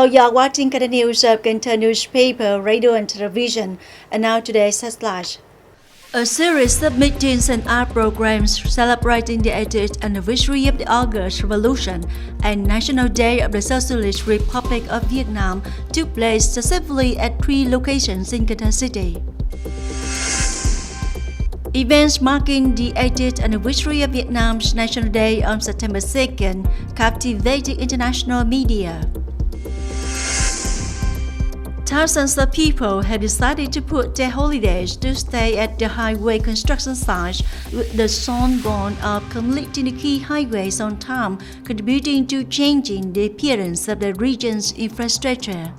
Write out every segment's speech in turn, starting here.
Hello, you're watching the news of Cần Thơ newspaper, radio and television, and now today's headlines. A series of meetings and art programs celebrating the 80th anniversary of the August Revolution and National Day of the Socialist Republic of Vietnam took place successively at 3 locations in Cần Thơ City. Events marking the 80th anniversary of Vietnam's National Day on September 2nd captivated international media. Thousands of people have decided to put their holidays to stay at the highway construction sites with the sole goal of completing the key highways on time, contributing to changing the appearance of the region's infrastructure.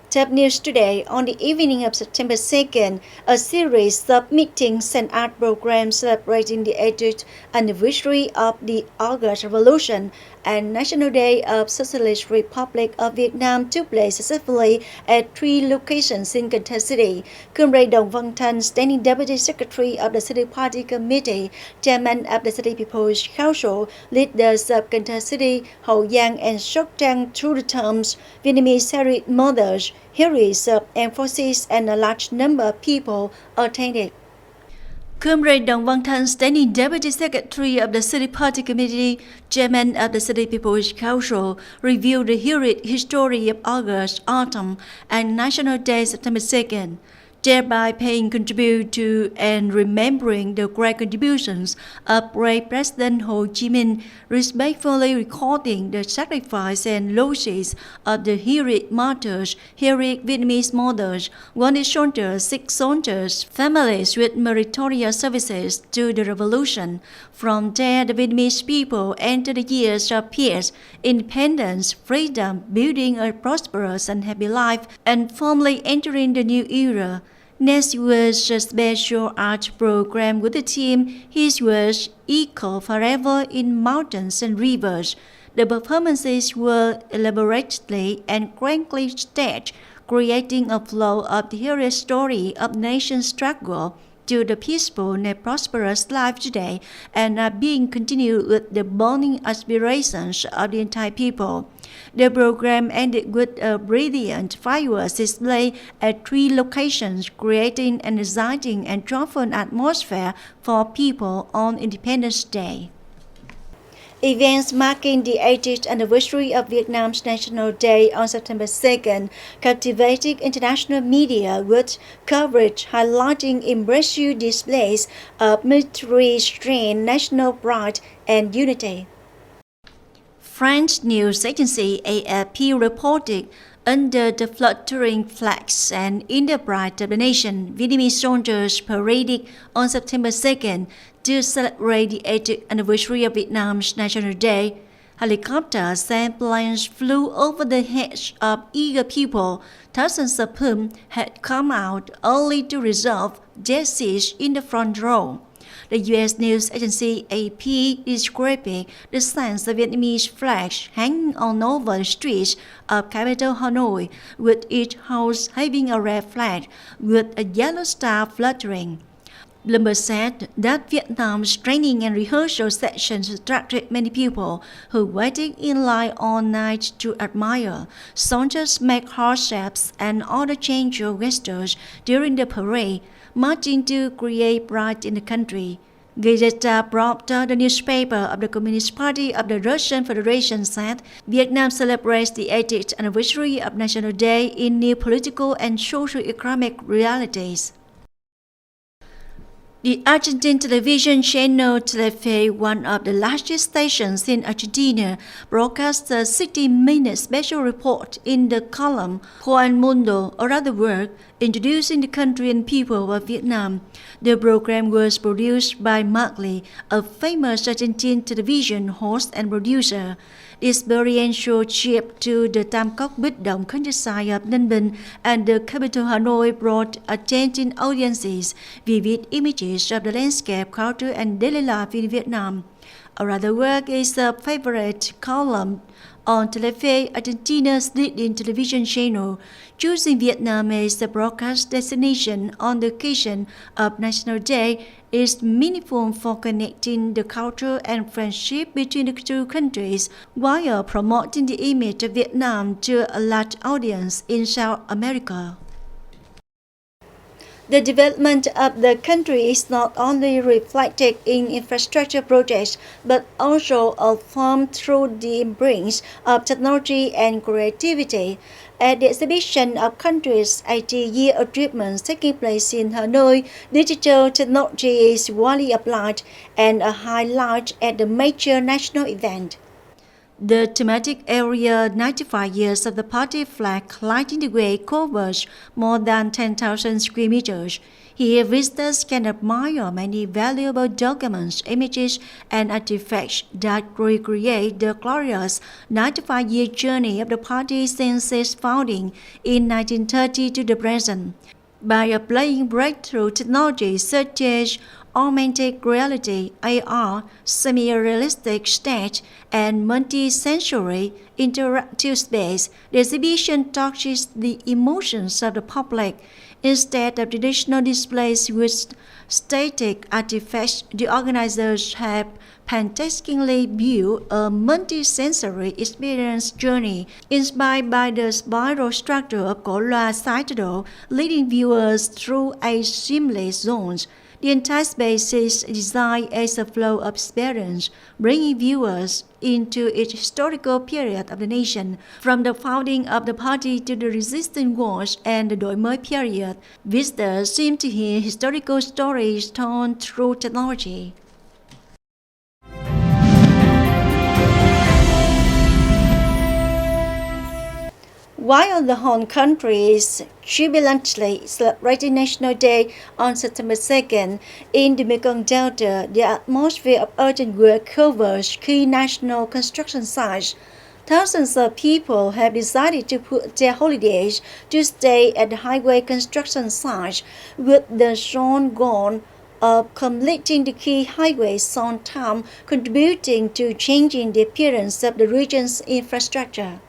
Top News today, on the evening of September 2nd, a series of meetings and art programs celebrating the 80th anniversary of the August Revolution and National Day of Socialist Republic of Vietnam took place successfully at 3 locations in Cần Thơ City. Comrade Đồng Văn Thanh, Standing Deputy Secretary of the City Party Committee, Chairman of the City People's Council, leaders of Cần Thơ City, Hậu Giang and Sóc Trăng through the terms Vietnamese heritage mothers, heroes of emphasis and a large number of people attended. Comrade Đồng Văn Thanh, Standing Deputy Secretary of the City Party Committee, Chairman of the City People's Council, reviewed the heritage history of August, Autumn, and National Day September 2nd, thereby paying tribute to and remembering the great contributions of brave President Ho Chi Minh, respectfully recording the sacrifice and losses of the heroic martyrs, heroic Vietnamese mothers, wounded soldiers, sick soldiers, families with meritorious services to the revolution. From there, the Vietnamese people entered the years of peace, independence, freedom, building a prosperous and happy life, and firmly entering the new era. Next was a special art program with the theme His Words Echo Forever in Mountains and Rivers. The performances were elaborately and grandly staged, creating a flow of the heroic story of nation's struggle to the peaceful and prosperous life today and are being continued with the burning aspirations of the entire people. The program ended with a brilliant fireworks display at 3 locations, creating an exciting and joyful atmosphere for people on Independence Day. Events marking the 80th anniversary of Vietnam's National Day on September 2nd captivated international media with coverage highlighting impressive displays of military strength, national pride, and unity. French news agency AFP reported under the fluttering flags and in the pride of the nation, Vietnamese soldiers paraded on September 2nd to celebrate the 80th anniversary of Vietnam's National Day. Helicopters and planes flew over the heads of eager people, thousands of whom had come out early to reserve their seats in the front row. The U.S. news agency AP described the scenes of Vietnamese flags hanging all over the streets of capital Hanoi, with each house having a red flag with a yellow star fluttering. Bloomberg said that Vietnam's training and rehearsal sessions attracted many people who waited in line all night to admire. Soldiers make hard steps and other change-of gestures during the parade, marching to create pride in the country. Gazeta Pravda, the newspaper of the Communist Party of the Russian Federation, said Vietnam celebrates the 80th anniversary of National Day in new political and socio-economic realities. The Argentine television channel Telefe, one of the largest stations in Argentina, broadcast a 60-minute special report in the column Por el Mundo, around the world, introducing the country and people of Vietnam. The program was produced by Mark Lee, a famous Argentine television host and producer. The experiential trip to the Tam Cốc Bích Động countryside of Ninh Bình and the capital Hanoi brought Argentine audiences vivid images of the landscape, culture, and daily life in Vietnam. Around the World is a favorite column on Telefe, Argentina's leading television channel, choosing Vietnam as the broadcast destination on the occasion of National Day is meaningful for connecting the culture and friendship between the two countries while promoting the image of Vietnam to a large audience in South America. The development of the country is not only reflected in infrastructure projects, but also affirmed through the embrace of technology and creativity. At the exhibition of countries' 80-year achievements taking place in Hanoi, digital technology is widely applied and a highlight at the major national event. The thematic area 95 years of the party flag lighting the way covers more than 10,000 square meters. Here, visitors can admire many valuable documents, images, and artifacts that recreate the glorious 95-year journey of the party since its founding in 1930 to the present. By applying breakthrough technologies such as augmented reality, AR, semi-realistic stage, and multi-sensory interactive space, the exhibition touches the emotions of the public. Instead of traditional displays with static artifacts, the organizers have painstakingly built a multi-sensory experience journey inspired by the spiral structure of cổ loa citadel, leading viewers through a seamless zones. The entire space is designed as a flow of experience, bringing viewers into its historical period of the nation, from the founding of the party to the resistance wars and the Đổi mới period. Visitors seem to hear historical stories told through technology. While the whole country is jubilantly celebrating National Day on September 2nd, in the Mekong Delta, the atmosphere of urgent work covers key national construction sites. Thousands of people have decided to put their holidays to stay at the highway construction sites with the sole goal of completing the key highways on time, contributing to changing the appearance of the region's infrastructure.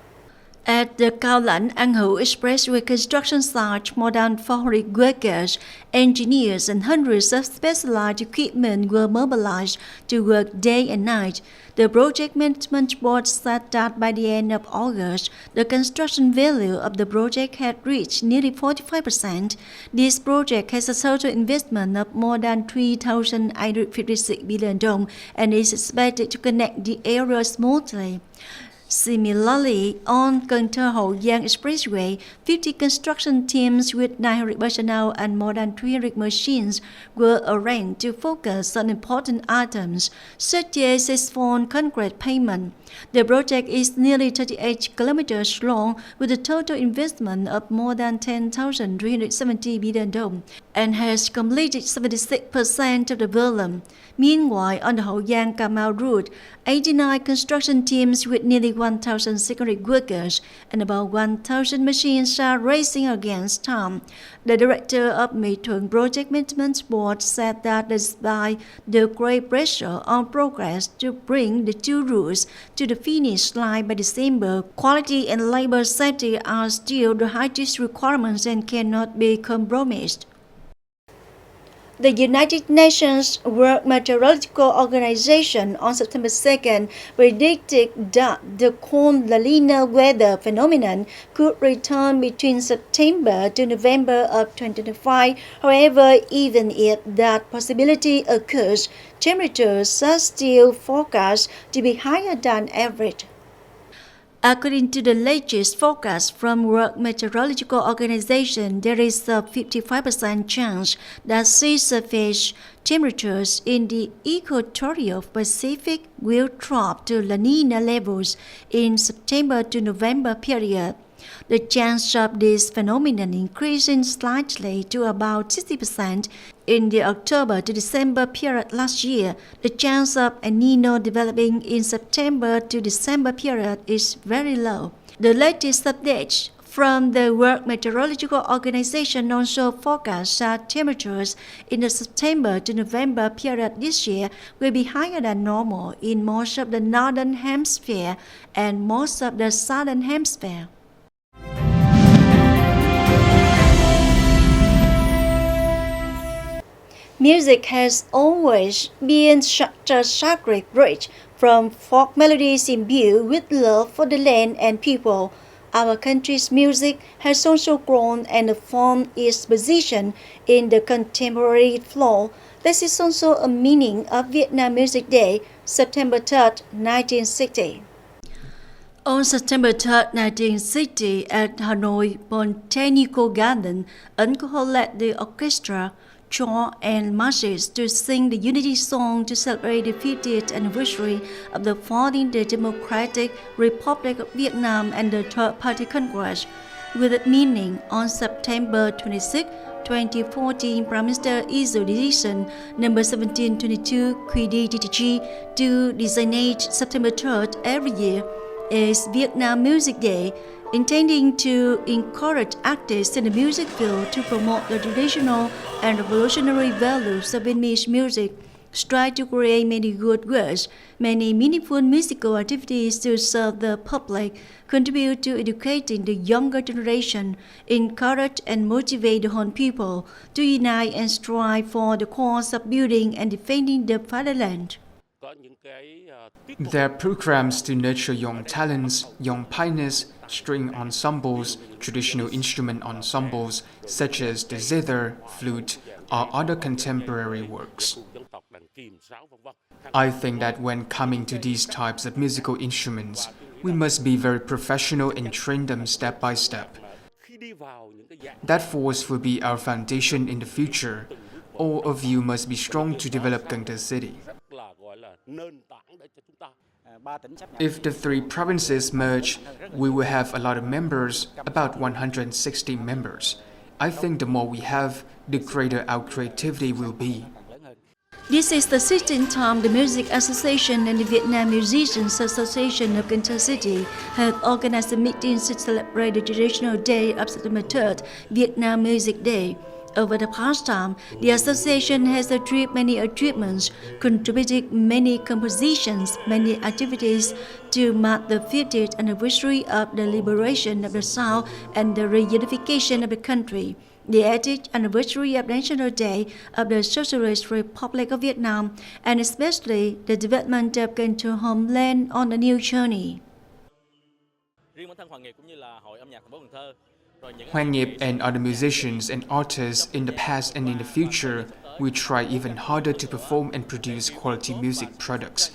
At the Cao Lãnh An Hữu Expressway construction site, more than 400 workers, engineers, and hundreds of specialized equipment were mobilized to work day and night. The project management board said that by the end of August, the construction value of the project had reached nearly 45%. This project has a total investment of more than 3,856 billion dong and is expected to connect the area smoothly. Similarly, on Cần Thơ Hậu Giang Expressway, 50 construction teams with 900 personnel and more than 300 machines were arranged to focus on important items, such as asphalt concrete pavement. The project is nearly 38 kilometers long, with a total investment of more than 10,370 billion dong, and has completed 76% of the volume. Meanwhile, on the Hậu Giang Cà Mau route, 89 construction teams with nearly 1,600 workers and about 1,000 machines are racing against time. The director of Mỹ Thuận Project Management Board said that despite the great pressure on progress to bring the two routes to the finish line by December, quality and labor safety are still the highest requirements and cannot be compromised. The United Nations World Meteorological Organization on September 2nd predicted that the cold La Nina weather phenomenon could return between September to November of 2025. However, even if that possibility occurs, temperatures are still forecast to be higher than average. According to the latest forecast from World Meteorological Organization, there is a 55% chance that sea surface temperatures in the equatorial Pacific will drop to La Nina levels in September to November period. The chance of this phenomenon increasing slightly to about 60% in the October to December period last year. The chance of El Nino developing in September to December period is very low. The latest updates from the World Meteorological Organization also forecasts that temperatures in the September to November period this year will be higher than normal in most of the northern hemisphere and most of the southern hemisphere. Music has always been such a sacred bridge from folk melodies imbued with love for the land and people. Our country's music has also grown and formed its position in the contemporary flow. This is also a meaning of Vietnam Music Day, September 3rd, 1960. On September 3, 1960, at Hanoi Botanical Garden, Uncle led the orchestra, choir, and marches to sing the Unity Song to celebrate the 50th anniversary of the founding the Democratic Republic of Vietnam and the Third Party Congress. With that meaning, on September 26, 2014, Prime Minister issued decision number 1722 QDTTG to designate September 3rd every year as Vietnam Music Day, intending to encourage artists in the music field to promote the traditional and revolutionary values of Vietnamese music, strive to create many good works, many meaningful musical activities to serve the public, contribute to educating the younger generation, encourage and motivate the whole people to unite and strive for the cause of building and defending the fatherland. There are programs to nurture young talents, young pioneers, string ensembles, traditional instrument ensembles such as the zither, flute, or other contemporary works. I think that when coming to these types of musical instruments, we must be very professional and train them step by step. That force will be our foundation in the future. All of you must be strong to develop Cần Thơ City. If the three provinces merge, we will have a lot of members, about 160 members. I think the more we have, the greater our creativity will be. This is the 16th time the Music Association and the Vietnam Musicians Association of Cần Thơ City have organized a meeting to celebrate the traditional day of September 3rd, Vietnam Music Day. Over the past time, the association has achieved many achievements, contributed many compositions, many activities to mark the 50th anniversary of the liberation of the South and the reunification of the country, the 80th anniversary of the National Day of the Socialist Republic of Vietnam, and especially the development of Cần Thơ homeland on a new journey. Hoàng Nghiệp and other musicians and artists in the past and in the future will try even harder to perform and produce quality music products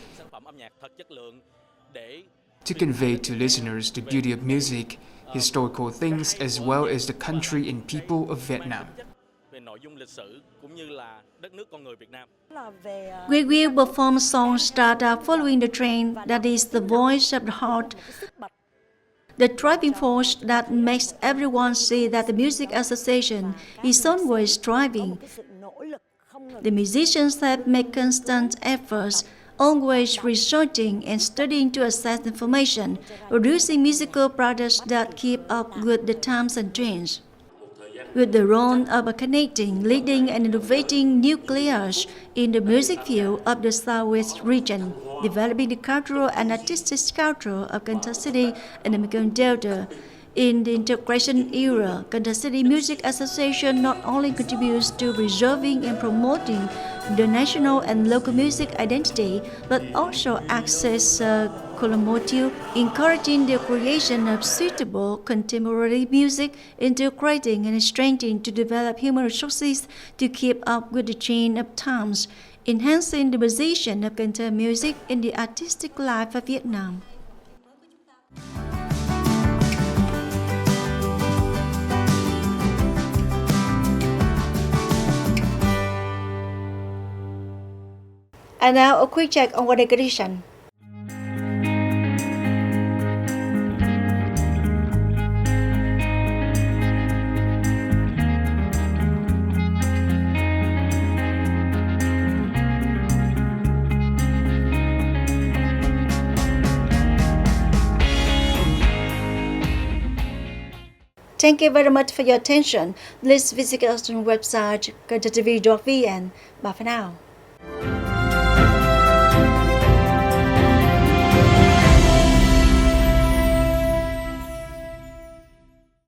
to convey to listeners the beauty of music, historical things, as well as the country and people of Vietnam. We will perform songs that are following the trend, that is the voice of the heart, the driving force that makes everyone see that the Music Association is always striving. The musicians have made constant efforts, always researching and studying to assess information, producing musical products that keep up with the times and trends. With the role of a connecting, leading and innovating nucleus in the music field of the Southwest region, developing the cultural and artistic culture of Cần Thơ City and the Mekong Delta. In the integration era, Cần Thơ City Music Association not only contributes to preserving and promoting the national and local music identity, but also acts as a locomotive, encouraging the creation of suitable contemporary music, integrating and strengthening to develop human resources to keep up with the change of times, enhancing the position of Cần Thơ music in the artistic life of Vietnam. And now a quick check on weather condition. Thank you very much for your attention. Please visit us on our website, kantv.vn. Bye for now.